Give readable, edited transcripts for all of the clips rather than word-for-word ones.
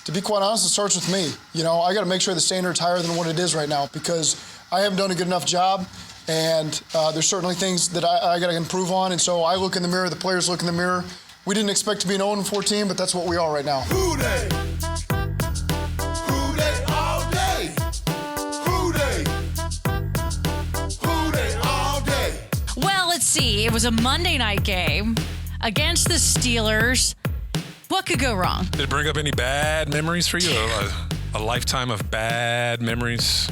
to be quite honest, it starts with me. You know, I got to make sure the standard's higher than what it is right now because I haven't done a good enough job, and there's certainly things that I got to improve on. And so I look in the mirror, the players look in the mirror. We didn't expect to be an 0-4 team, but that's what we are right now. Who they? Who they all day? Who they? Who they all day? Well, let's see. It was a Monday night game against the Steelers. What could go wrong? Did it bring up any bad memories for you? A lifetime of bad memories,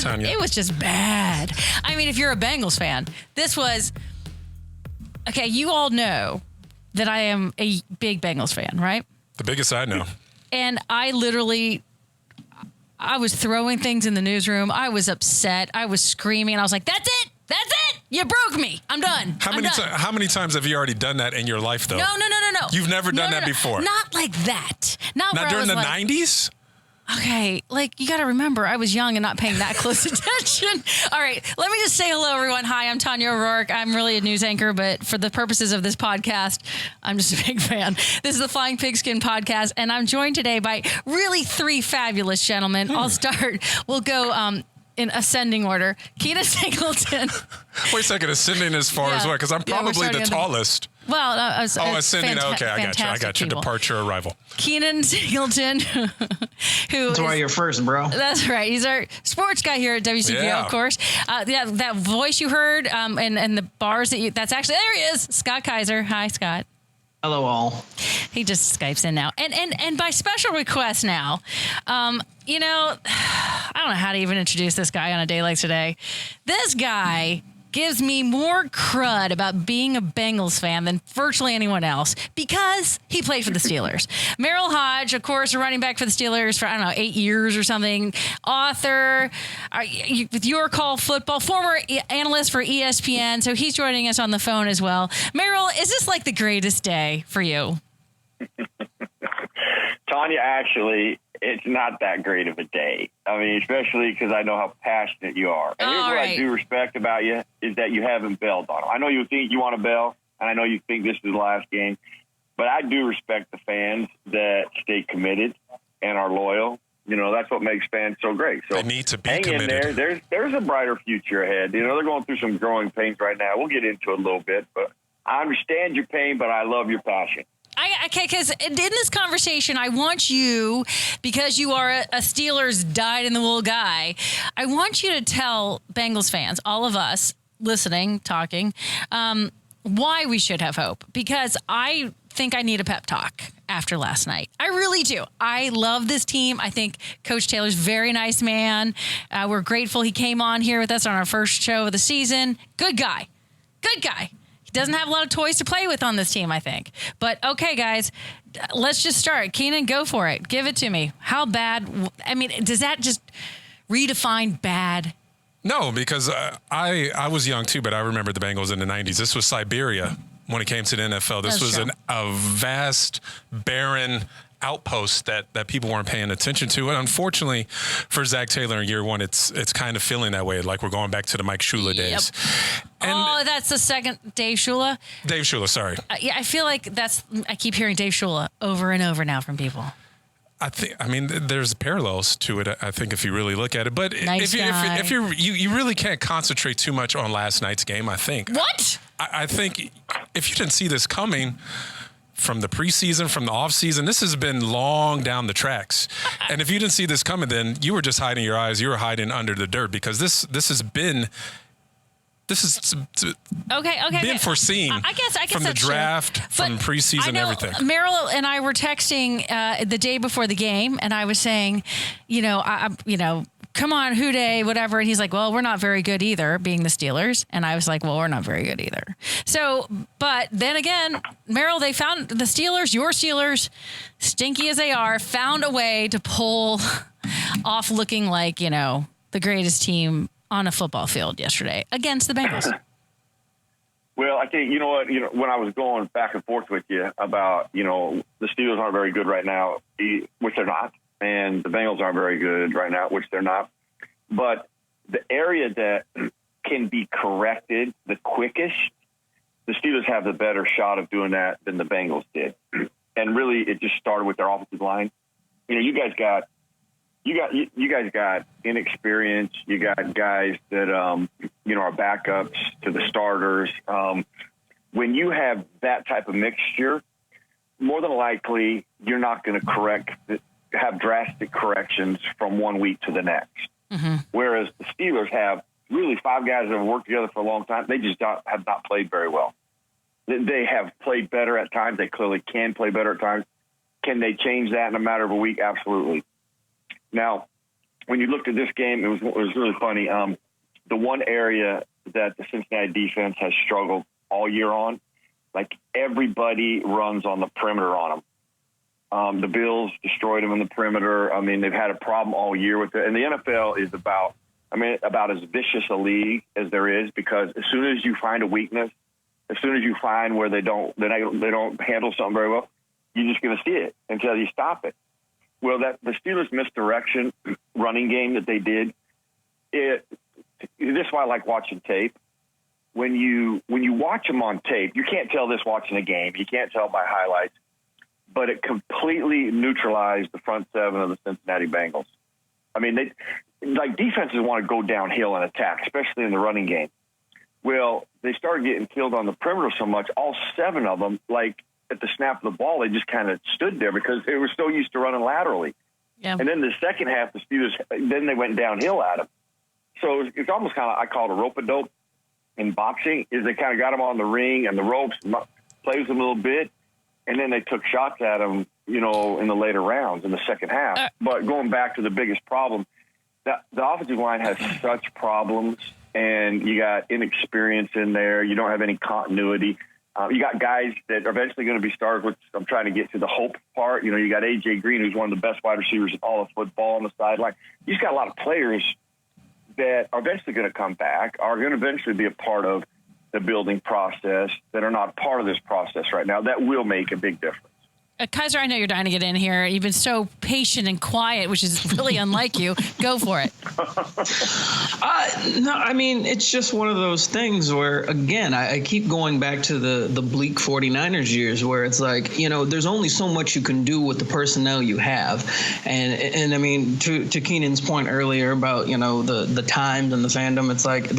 Tanya? It was just bad. I mean, if you're a Bengals fan, this was... Okay, you all know that I am a big Bengals fan, right? The biggest I know. And I was throwing things in the newsroom. I was upset. I was screaming. I was like, that's it. That's it. You broke me. I'm done. How many times have you already done that in your life, though? No. You've never done that before? Not like that. Not during the 90s? Okay, like, you got to remember, I was young and not paying that close attention. All right, let me just say hello, everyone. Hi, I'm Tanya O'Rourke. I'm really a news anchor, but for the purposes of this podcast, I'm just a big fan. This is the Flying Pigskin podcast, and I'm joined today by really three fabulous gentlemen. I'll start. We'll go in ascending order. Keenan Singleton. Wait a second, ascending as far as what? Because I'm probably the tallest. Well, ascending. Okay, I got you. People. Departure, arrival. Keenan Singleton, That's why you're first, bro. That's right. He's our sports guy here at WCPO, of course. That voice you heard and the bars that's actually, there he is, Scott Kaiser. Hi, Scott. Hello, all. He just Skypes in now. And by special request now, you know, I don't know how to even introduce this guy on a day like today. This guy gives me more crud about being a Bengals fan than virtually anyone else because he played for the Steelers. Merril Hoge, of course, a running back for the Steelers for, 8 years or something. Author, with Your Call Football, former analyst for ESPN. So he's joining us on the phone as well. Merril, is this like the greatest day for you? Tanya, actually, it's not that great of a day. I mean, especially because I know how passionate you are. And here's what I do respect about you is that you haven't bailed on them. I know you think you want to bail, and I know you think this is the last game, but I do respect the fans that stay committed and are loyal. You know, that's what makes fans so great. So they need to be hang committed. in there. There's a brighter future ahead. You know, they're going through some growing pains right now. We'll get into it a little bit, but I understand your pain, but I love your passion. Okay, because in this conversation, I want you, because you are a Steelers dyed-in-the-wool guy, I want you to tell Bengals fans, all of us listening, talking, why we should have hope. Because I think I need a pep talk after last night. I really do. I love this team. I think Coach Taylor's a very nice man. We're grateful he came on here with us on our first show of the season. Good guy. Good guy. He doesn't have a lot of toys to play with on this team, I think. But, okay, guys, let's just start. Keenan, go for it. Give it to me. How bad? I mean, does that just redefine bad? No, because I was young, too, but I remember the Bengals in the 90s. This was Siberia when it came to the NFL. This was a vast, barren outpost that people weren't paying attention to. And unfortunately for Zach Taylor in year one, it's kind of feeling that way. Like we're going back to the Mike Shula days. And that's the second Dave Shula? Dave Shula, sorry. Yeah, I feel like I keep hearing Dave Shula over and over now from people. There's parallels to it, I think, if you really look at it. But if you really can't concentrate too much on last night's game, I think. What? I think if you didn't see this coming from the preseason, from the offseason, this has been long down the tracks. And if you didn't see this coming, then you were just hiding your eyes. You were hiding under the dirt because this is being foreseen. I guess from the draft, from preseason, everything. Merril and I were texting the day before the game, and I was saying, come on, Houday, whatever. And he's like, well, we're not very good either, being the Steelers. And I was like, well, we're not very good either. So, but then again, Merril, they found the Steelers, your Steelers, stinky as they are, found a way to pull off looking like, the greatest team on a football field yesterday against the Bengals. Well, I think, when I was going back and forth with you about, the Steelers aren't very good right now, which they're not. And the Bengals aren't very good right now, which they're not. But the area that can be corrected the quickest, the Steelers have the better shot of doing that than the Bengals did. And really, it just started with their offensive line. you guys got inexperience. You got guys that are backups to the starters. When you have that type of mixture, more than likely you're not going to have drastic corrections from one week to the next. Mm-hmm. Whereas the Steelers have really 5 guys that have worked together for a long time. They just have not played very well. They have played better at times. They clearly can play better at times. Can they change that in a matter of a week? Absolutely. Now, when you looked at this game, it was really funny. The one area that the Cincinnati defense has struggled all year on, like everybody runs on the perimeter on them. The Bills destroyed them in the perimeter. I mean, they've had a problem all year with it. And the NFL is about as vicious a league as there is, because as soon as you find a weakness, as soon as you find where they don't handle something very well, you're just going to see it until you stop it. Well, the Steelers' misdirection running game that they did, this is why I like watching tape. When you watch them on tape, you can't tell this watching a game. You can't tell by highlights. But it completely neutralized the front 7 of the Cincinnati Bengals. I mean, defenses want to go downhill and attack, especially in the running game. Well, they started getting killed on the perimeter so much, all 7 of them, like at the snap of the ball, they just kind of stood there because they were so used to running laterally. Yeah. And then the second half, the Steelers, then they went downhill at them. So it's almost kind of, I call it a rope-a-dope in boxing, is they kind of got them on the ring and the ropes, plays them a little bit, and then they took shots at him, in the later rounds in the second half. But going back to the biggest problem, the offensive line has such problems, and you got inexperience in there. You don't have any continuity. You got guys that are eventually going to be starters, which I'm trying to get to the hope part. You got A.J. Green, who's one of the best wide receivers in all of football on the sideline. You just got a lot of players that are eventually going to come back, are going to eventually be a part of the building process, that are not part of this process right now. That will make a big difference. Kaiser, I know you're dying to get in here. You've been so patient and quiet, which is really unlike you. Go for it. No, I mean, it's just one of those things where, again, I keep going back to the bleak 49ers years, where it's like, there's only so much you can do with the personnel you have. And I mean, to Keenan's point earlier about, the times and the fandom, it's like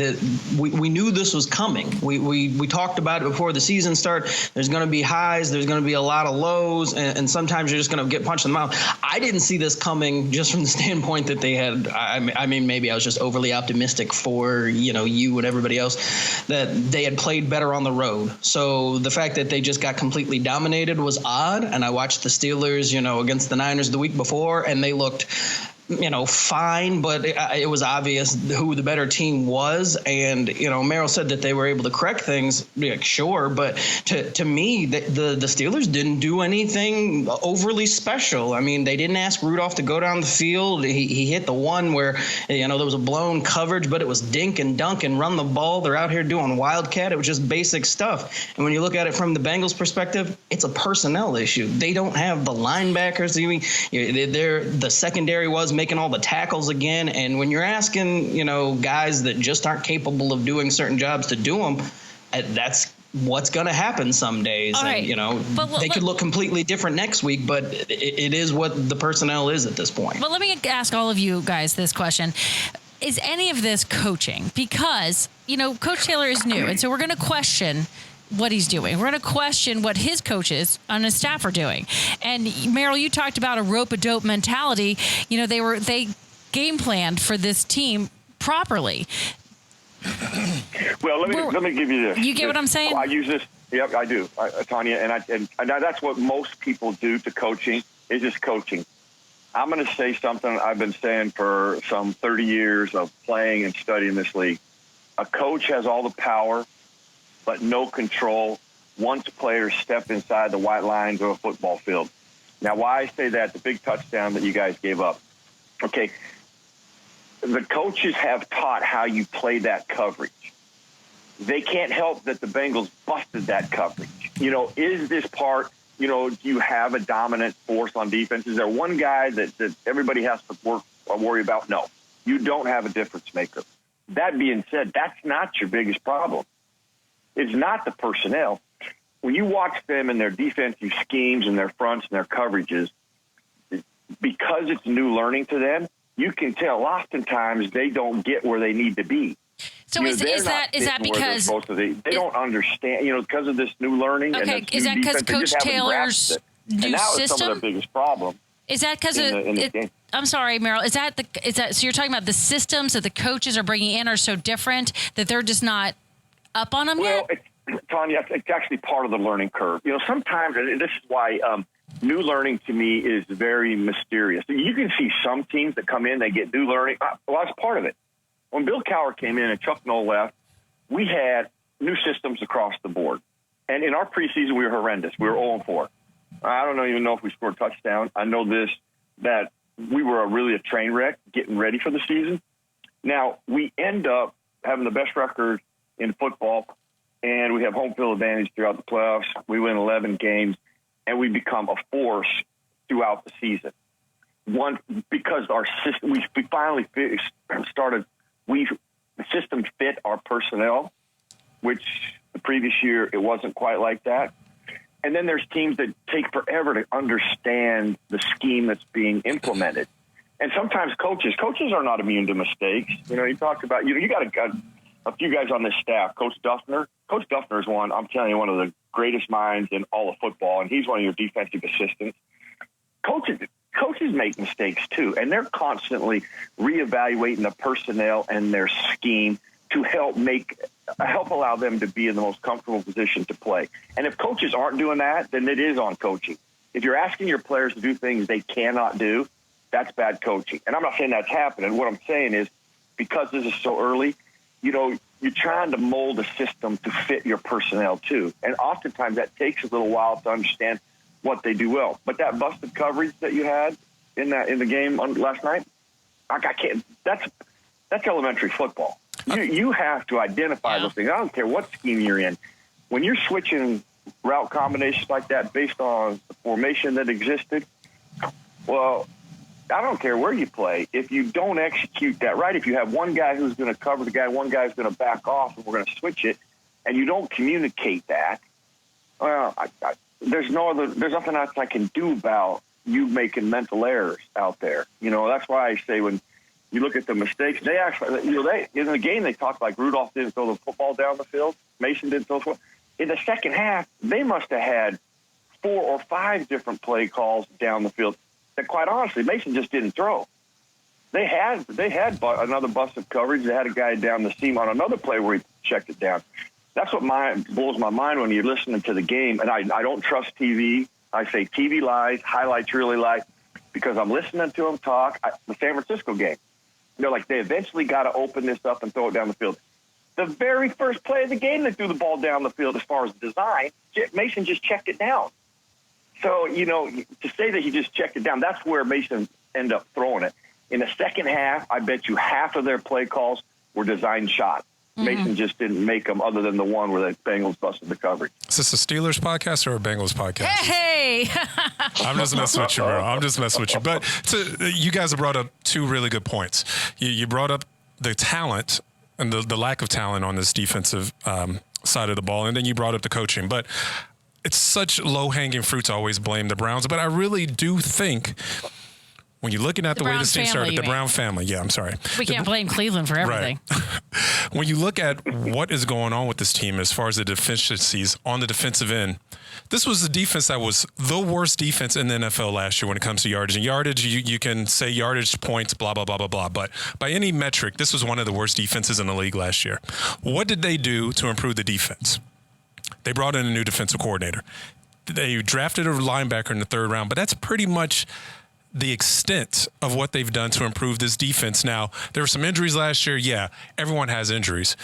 we knew this was coming. We talked about it before the season started. There's going to be highs. There's going to be a lot of lows. And sometimes you're just going to get punched in the mouth. I didn't see this coming just from the standpoint that they had. I mean, maybe I was just overly optimistic for, you and everybody else, that they had played better on the road. So the fact that they just got completely dominated was odd. And I watched the Steelers, against the Niners the week before, and they looked fine, but it was obvious who the better team was. And, Merril said that they were able to correct things. Yeah, sure. But to me, the Steelers didn't do anything overly special. I mean, they didn't ask Rudolph to go down the field. He hit the one where, there was a blown coverage, but it was dink and dunk and run the ball. They're out here doing wildcat. It was just basic stuff. And when you look at it from the Bengals perspective, it's a personnel issue. They don't have the linebackers. The secondary was making all the tackles again. And when you're asking, guys that just aren't capable of doing certain jobs to do them, that's what's going to happen some days. All right. And, they could look completely different next week, but it is what the personnel is at this point. But let me ask all of you guys this question. Is any of this coaching? Because, Coach Taylor is new, and so we're going to question what he's doing. We're going to question what his coaches on his staff are doing. And Merril, you talked about a rope-a-dope mentality. They game planned for this team properly. Well, let me give you this. You get what I'm saying? I use this. Yep, I do, Tanya, and that's what most people do to coaching, is just coaching. I'm going to say something I've been saying for some 30 years of playing and studying this league. A coach has all the power, but no control once players step inside the white lines of a football field. Now, why I say that, the big touchdown that you guys gave up. Okay, the coaches have taught how you play that coverage. They can't help that the Bengals busted that coverage. Is this part, do you have a dominant force on defense? Is there one guy that everybody has to worry about? No, you don't have a difference maker. That being said, that's not your biggest problem. It's not the personnel. When you watch them in their defensive schemes and their fronts and their coverages, because it's new learning to them, you can tell oftentimes they don't get where they need to be. So is that because they don't understand, because of this new learning? Okay, and is that because Coach Taylor's new system? Some of their biggest problem. Is that because I'm sorry, Merril. Is that so? You're talking about the systems that the coaches are bringing in are so different that they're just not up on them yet? Well, Tanya, it's actually part of the learning curve. Sometimes, and this is why new learning to me is very mysterious. You can see some teams that come in, they get new learning. Well, that's part of it. When Bill Cowher came in and Chuck Noll left, we had new systems across the board. And in our preseason, we were horrendous. We were 0-4. I don't even know if we scored a touchdown. I know that we were really a train wreck getting ready for the season. Now, we end up having the best record in football, and we have home field advantage throughout the playoffs. We win 11 games, and we become a force throughout the season. One, because our system, we finally started. The system fit our personnel, which the previous year it wasn't quite like that. And then there's teams that take forever to understand the scheme that's being implemented. And sometimes coaches are not immune to mistakes. You talked about, you got a few guys on this staff. Coach Duffner. Coach Duffner is one of the greatest minds in all of football, and he's one of your defensive assistants. Coaches make mistakes too, and they're constantly reevaluating the personnel and their scheme to help allow them to be in the most comfortable position to play. And if coaches aren't doing that, then it is on coaching. If you're asking your players to do things they cannot do, that's bad coaching. And I'm not saying that's happening. What I'm saying is, because this is so early, you're trying to mold a system to fit your personnel too. And oftentimes that takes a little while to understand what they do well. But that busted coverage that you had in the game last night, I can't. That's elementary football. You have to identify those things. I don't care what scheme you're in. When you're switching route combinations like that based on the formation that existed, well, I don't care where you play. If you don't execute that right, if you have one guy who's going to cover the guy, one guy's going to back off, and we're going to switch it, and you don't communicate that, well, there's nothing else I can do about you making mental errors out there. That's why I say when you look at the mistakes, they actually, in the game they talked like Rudolph didn't throw the football down the field, Mason didn't throw the football. In the second half, they must have had 4 or 5 different play calls down the field that, quite honestly, Mason just didn't throw. They had another busted coverage. They had a guy down the seam on another play where he checked it down. That's what blows my mind when you're listening to the game. And I don't trust TV. I say TV lies, highlights really lie, because I'm listening to them talk. The San Francisco game, they're like, they eventually got to open this up and throw it down the field. The very first play of the game, they threw the ball down the field as far as design. Mason just checked it down. So, to say that he just checked it down, that's where Mason ended up throwing it. In the second half, I bet you half of their play calls were design shots. Mason just didn't make them, other than the one where the Bengals busted the coverage. Is this a Steelers podcast or a Bengals podcast? Hey! I'm just messing with you, bro. I'm just messing with you. But you guys have brought up 2 really good points. You brought up the talent and the lack of talent on this defensive side of the ball, and then you brought up the coaching. But it's such low-hanging fruit to always blame the Browns. But I really do think, when you're looking at the way this team started, the Brown family. Yeah, I'm sorry. We can't blame Cleveland for everything. Right. When you look at what is going on with this team as far as the deficiencies on the defensive end, this was the defense that was the worst defense in the NFL last year when it comes to yardage. And yardage, you can say yardage, points, blah, blah, blah, blah, blah. But by any metric, this was one of the worst defenses in the league last year. What did they do to improve the defense? They brought in a new defensive coordinator. They drafted a linebacker in the 3rd round, but that's pretty much the extent of what they've done to improve this defense. Now, there were some injuries last year. Yeah, everyone has injuries.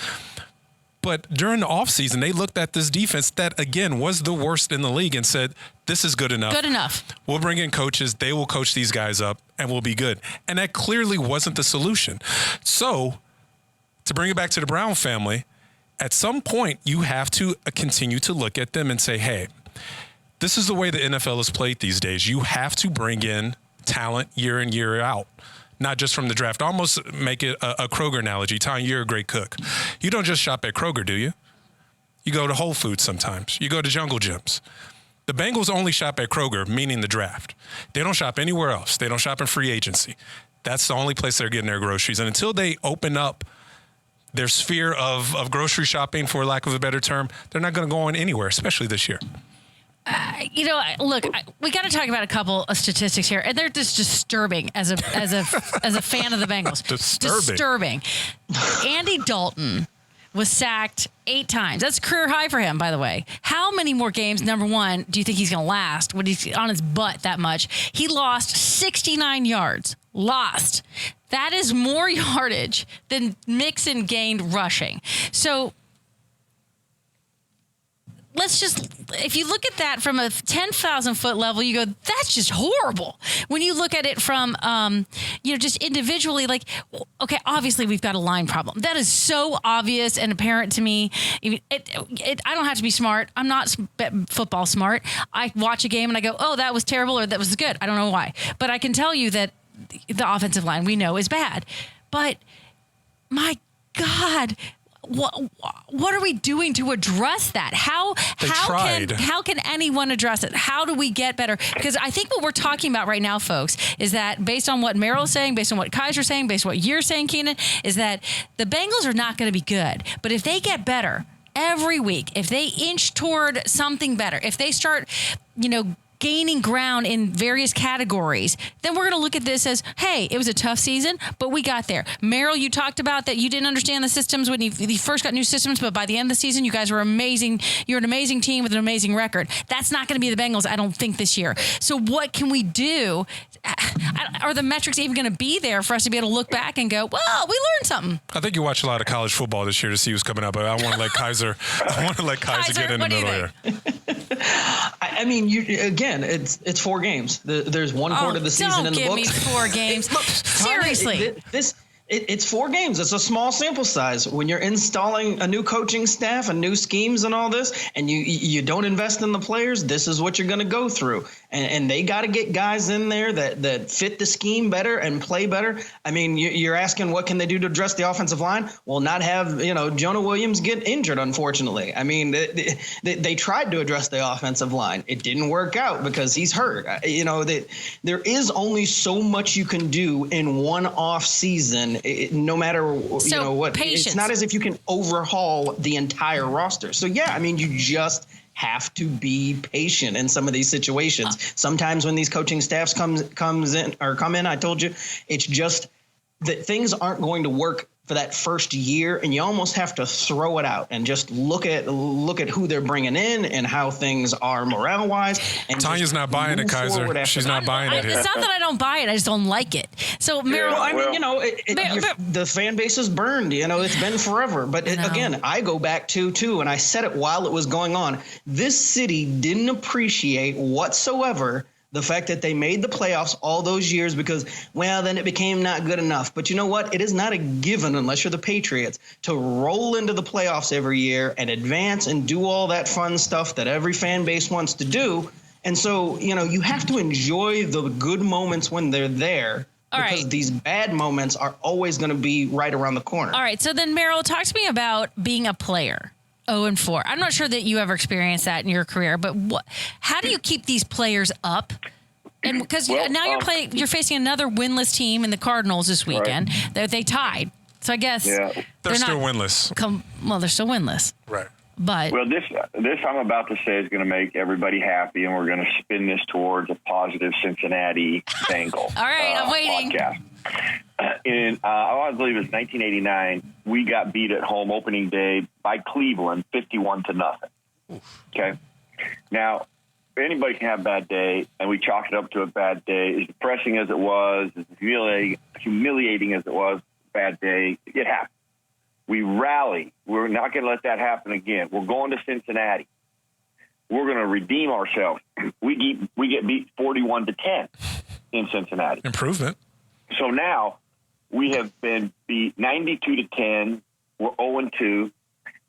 But during the offseason, they looked at this defense that, again, was the worst in the league and said, this is good enough. Good enough. We'll bring in coaches. They will coach these guys up, and we'll be good. And that clearly wasn't the solution. So, to bring it back to the Brown family, at some point, you have to continue to look at them and say, hey, this is the way the NFL is played these days. You have to bring in talent year in, year out, not just from the draft. Almost make it a Kroger analogy. Tanya, you're a great cook. You don't just shop at Kroger, do you? You go to Whole Foods sometimes. You go to Jungle Gyms. The Bengals only shop at Kroger, meaning the draft. They don't shop anywhere else. They don't shop in free agency. That's the only place they're getting their groceries. And until they open up their sphere of grocery shopping, for lack of a better term, they're not going to go in anywhere, especially this year. Look, we got to talk about a couple of statistics here, and they're just disturbing as a fan of the Bengals. Disturbing. Andy Dalton was sacked 8 times. That's a career high for him, by the way. How many more games, number one, do you think he's going to last when he's on his butt that much? He lost 69 yards. Lost. That is more yardage than Mixon gained rushing. So let's just, if you look at that from a 10,000 foot level, you go, that's just horrible. When you look at it from, just individually, like, okay, obviously we've got a line problem. That is so obvious and apparent to me. I don't have to be smart. I'm not football smart. I watch a game and I go, oh, that was terrible or that was good. I don't know why. But I can tell you that the offensive line we know is bad. But my God, what are we doing to address that? How can anyone address it? How do we get better? Because I think what we're talking about right now, folks, is that based on what Merril is saying, based on what Kaiser's saying, based on what you're saying, Keenan, is that the Bengals are not going to be good. But if they get better every week, if they inch toward something better, if they start, gaining ground in various categories, then we're going to look at this as, hey, it was a tough season, but we got there. Merril, you talked about that you didn't understand the systems when you first got new systems, but by the end of the season, you guys were amazing. You're an amazing team with an amazing record. That's not going to be the Bengals, I don't think, this year. So what can we do? Are the metrics even going to be there for us to be able to look back and go, well, we learned something? I think you watch a lot of college football this year to see who's coming up, but I want to let Kaiser get in the middle here. I mean, again, it's 4 games. There's one quarter of the season in the books. Don't give me 4 games. Seriously. It's 4 games. It's a small sample size. When you're installing a new coaching staff and new schemes and all this, and you don't invest in the players, this is what you're going to go through. And they got to get guys in there that fit the scheme better and play better. I mean, you're asking what can they do to address the offensive line? Well, not have Jonah Williams get injured, unfortunately. I mean, they tried to address the offensive line. It didn't work out because he's hurt. There is only so much you can do in one off season. No matter what, patience. It's not as if you can overhaul the entire roster. So yeah, I mean, you just have to be patient in some of these situations. Sometimes when these coaching staffs come in, I told you, it's just that things aren't going to work for that first year, and you almost have to throw it out and just look at who they're bringing in and how things are morale wise. And Tanya's not buying it, Kaiser. She's not buying it here. It's not that I don't buy it; I just don't like it. So, Merril, the fan base is burned. It's been forever. But again, I go back to and I said it while it was going on. This city didn't appreciate whatsoever the fact that they made the playoffs all those years because, well, then it became not good enough. But you know what? It is not a given, unless you're the Patriots, to roll into the playoffs every year and advance and do all that fun stuff that every fan base wants to do. And so, you have to enjoy the good moments when they're there. Because these bad moments are always going to be right around the corner. All right. So then, Merril, talk to me about being a player. 0-4. I'm not sure that you ever experienced that in your career, but how do you keep these players up? And because now you're facing another winless team in the Cardinals this weekend. Right. They tied, so I guess they're still winless. They're still winless, right? But this I'm about to say is going to make everybody happy, and we're going to spin this towards a positive Cincinnati Bengal. All right, I'm waiting. Podcast. I believe it was 1989. We got beat at home opening day by Cleveland, 51-0. Okay. Now, anybody can have a bad day, and we chalk it up to a bad day. As depressing as it was, as humiliating as it was, bad day, it happened. We rally. We're not going to let that happen again. We're going to Cincinnati. We're going to redeem ourselves. We get beat 41-10 in Cincinnati. Improvement. So now we have been beat 92-10. We're 0-2.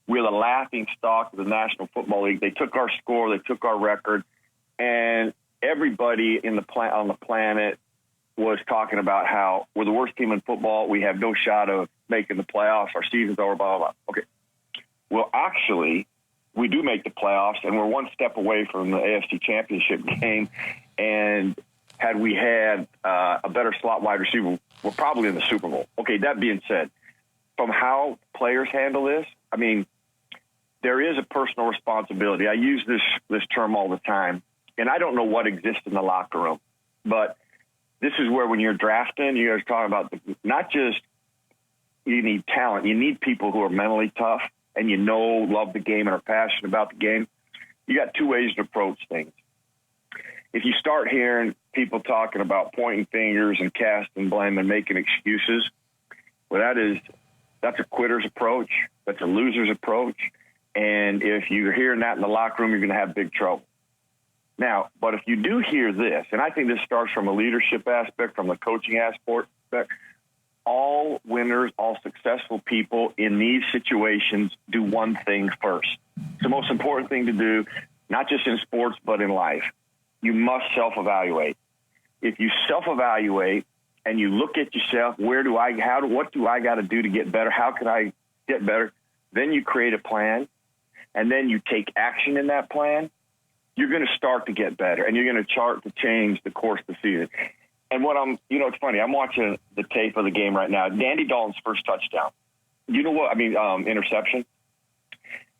We're the laughing stock of the National Football League. They took our score. They took our record. And everybody on the planet was talking about how we're the worst team in football. We have no shot of making the playoffs. Our season's over, blah, blah, blah. Okay. Well, actually, we do make the playoffs, and we're one step away from the AFC Championship game. And had we had a better slot wide receiver, we're probably in the Super Bowl. Okay, that being said, from how players handle this, I mean, there is a personal responsibility. I use this term all the time, and I don't know what exists in the locker room, but this is where when you're drafting, you guys talking about not just you need talent, you need people who are mentally tough and love the game and are passionate about the game. You got two ways to approach things. If you start hearing people talking about pointing fingers and casting blame and making excuses, well, that's a quitter's approach. That's a loser's approach. And if you're hearing that in the locker room, you're going to have big trouble. Now, but if you do hear this, and I think this starts from a leadership aspect, from the coaching aspect, all winners, all successful people in these situations do one thing first. It's the most important thing to do, not just in sports, but in life. You must self-evaluate. If you self-evaluate and you look at yourself, what do I got to do to get better? How can I get better? Then you create a plan, and then you take action in that plan. You're going to start to get better, and you're going to start to change the course of the season. And it's funny. I'm watching the tape of the game right now. Andy Dalton's first touchdown. Interception.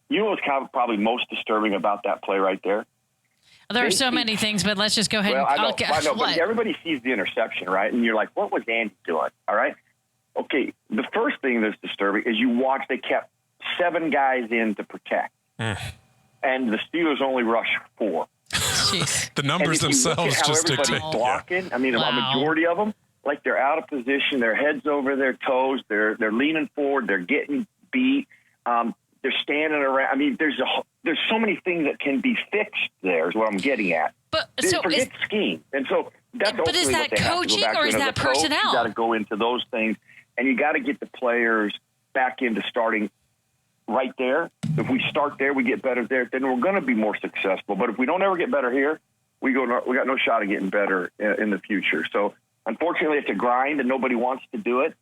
You know what's probably most disturbing about that play right there? There are so many things, but let's just go ahead. Well, I know, but everybody sees the interception, right? And you're like, what was Andy doing? All right. Okay. The first thing that's disturbing is you watch, they kept 7 guys in to protect. And the Steelers only rushed 4. Jeez. The numbers themselves just dictate. Blocking. I mean, a majority of them, like they're out of position, their heads over their toes, they're leaning forward, they're getting beat, they're standing around. I mean, there's so many things that can be fixed. There is what I'm getting at. But so forget scheme, and so that's. But is that coaching or is that personnel? You got to go into those things, and you got to get the players back into starting right there. If we start there, we get better there, then we're going to be more successful. But if we don't ever get better here, we got no shot of getting better in the future. So unfortunately, it's a grind, and nobody wants to do it.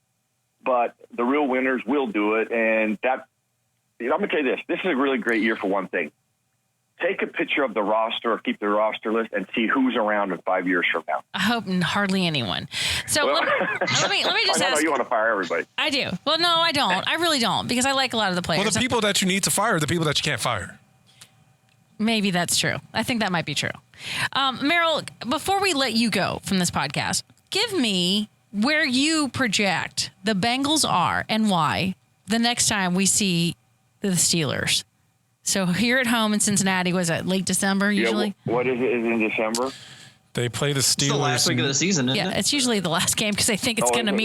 But the real winners will do it, and that. I'm going to tell you this. This is a really great year for one thing. Take a picture of the roster or keep the roster list and see who's around in 5 years from now. I hope hardly anyone. So let me just ask. You want to fire everybody. I do. Well, no, I don't. I really don't, because I like a lot of the players. Well, the people that you need to fire are the people that you can't fire. Maybe that's true. I think that might be true. Merril, before we let you go from this podcast, give me where you project the Bengals are and why the next time we see the Steelers. So here at home in Cincinnati, was it late December usually? Yeah, what is it in December? They play the Steelers. It's the last week of the season, isn't it? Yeah, it's usually the last game because I think it's going to mean